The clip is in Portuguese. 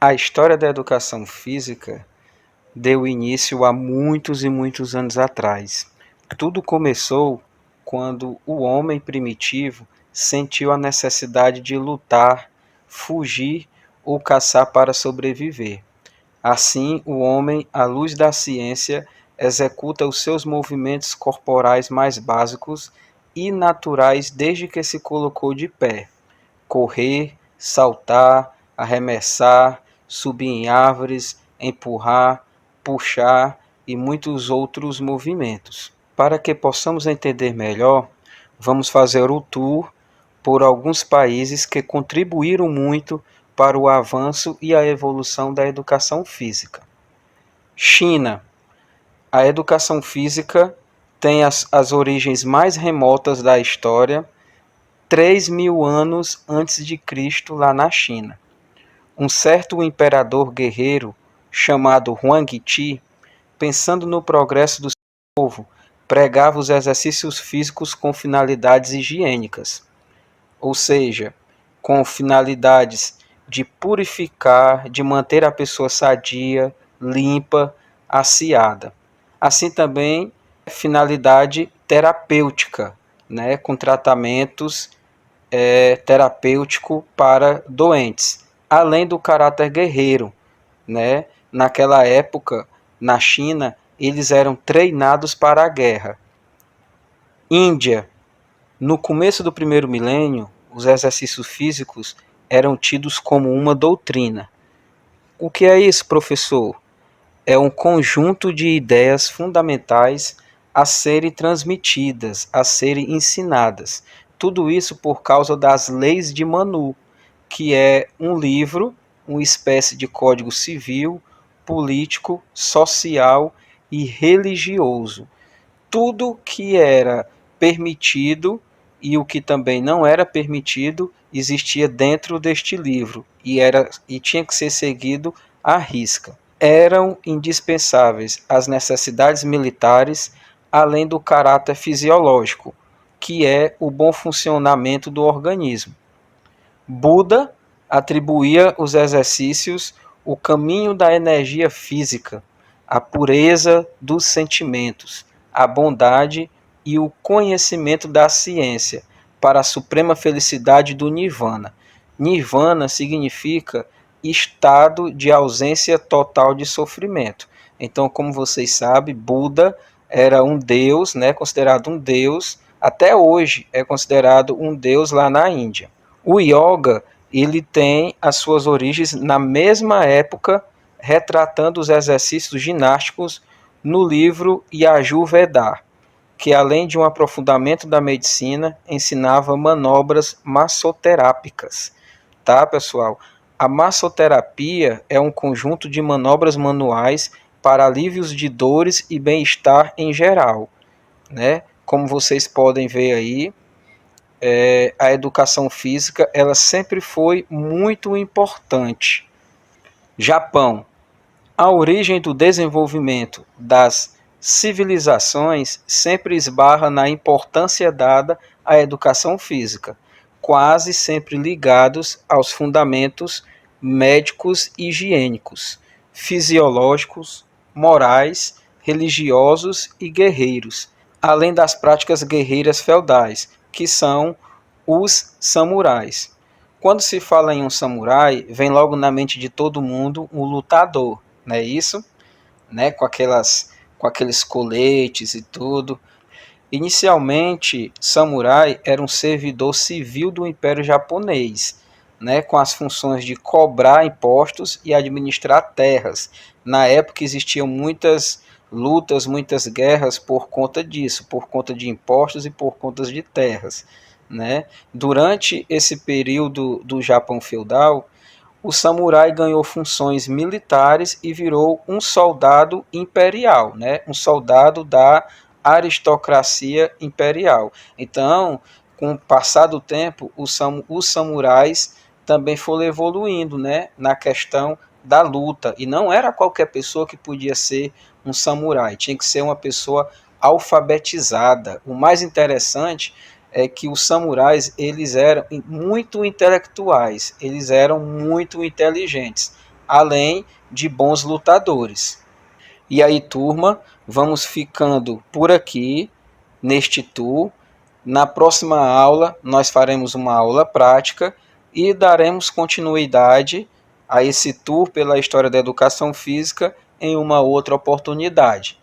A história da educação física deu início há muitos e muitos anos atrás. Tudo começou quando o homem primitivo sentiu a necessidade de lutar, fugir ou caçar para sobreviver. Assim, o homem, à luz da ciência, executa os seus movimentos corporais mais básicos e naturais desde que se colocou de pé: correr, saltar, arremessar, subir em árvores, empurrar, puxar e muitos outros movimentos. Para que possamos entender melhor, vamos fazer o tour por alguns países que contribuíram muito para o avanço e a evolução da educação física. China. A educação física tem as origens mais remotas da história, 3.000 anos antes de Cristo, lá na China. Um certo imperador guerreiro, chamado Huang Ti, pensando no progresso do seu povo, pregava os exercícios físicos com finalidades higiênicas, ou seja, com finalidades de purificar, de manter a pessoa sadia, limpa, aciada. Assim também, finalidade terapêutica, né, com tratamentos terapêutico para doentes, além do caráter guerreiro, né? Naquela época, na China, eles eram treinados para a guerra. Índia. No começo do primeiro milênio, os exercícios físicos eram tidos como uma doutrina. O que é isso, professor? É um conjunto de ideias fundamentais a serem transmitidas, a serem ensinadas. Tudo isso por causa das leis de Manu, que é um livro, uma espécie de código civil, político, social e religioso. Tudo que era permitido e o que também não era permitido existia dentro deste livro e tinha que ser seguido à risca. Eram indispensáveis as necessidades militares, além do caráter fisiológico, que é o bom funcionamento do organismo. Buda atribuía os exercícios o caminho da energia física, a pureza dos sentimentos, a bondade e o conhecimento da ciência para a suprema felicidade do Nirvana. Nirvana significa estado de ausência total de sofrimento. Então, como vocês sabem, Buda era um deus, né, considerado um deus, até hoje é considerado um deus lá na Índia. O yoga, ele tem as suas origens na mesma época, retratando os exercícios ginásticos no livro Yajurveda, que além de um aprofundamento da medicina, ensinava manobras massoterápicas. Tá, pessoal? A massoterapia é um conjunto de manobras manuais para alívios de dores e bem-estar em geral, né? Como vocês podem ver aí, a educação física ela sempre foi muito importante. Japão. A origem do desenvolvimento das civilizações sempre esbarra na importância dada à educação física, quase sempre ligados aos fundamentos médicos e higiênicos, fisiológicos, morais, religiosos e guerreiros, além das práticas guerreiras feudais, que são os samurais. Quando se fala em um samurai, vem logo na mente de todo mundo um lutador, não é isso? Né? Com aqueles coletes e tudo. Inicialmente, samurai era um servidor civil do Império Japonês, né, com as funções de cobrar impostos e administrar terras. Na época existiam muitas lutas, muitas guerras por conta disso, por conta de impostos e por conta de terras. Né? Durante esse período do Japão feudal, o samurai ganhou funções militares e virou um soldado imperial, né? Um soldado da aristocracia imperial. Então, com o passar do tempo, os samurais também foram evoluindo, né? Na questão da luta. E não era qualquer pessoa que podia ser um samurai, tinha que ser uma pessoa alfabetizada. O mais interessante é que os samurais eles eram muito intelectuais, eles eram muito inteligentes, além de bons lutadores. E aí, turma, vamos ficando por aqui neste tour. Na próxima aula, nós faremos uma aula prática e daremos continuidade a esse tour pela história da educação física em uma outra oportunidade.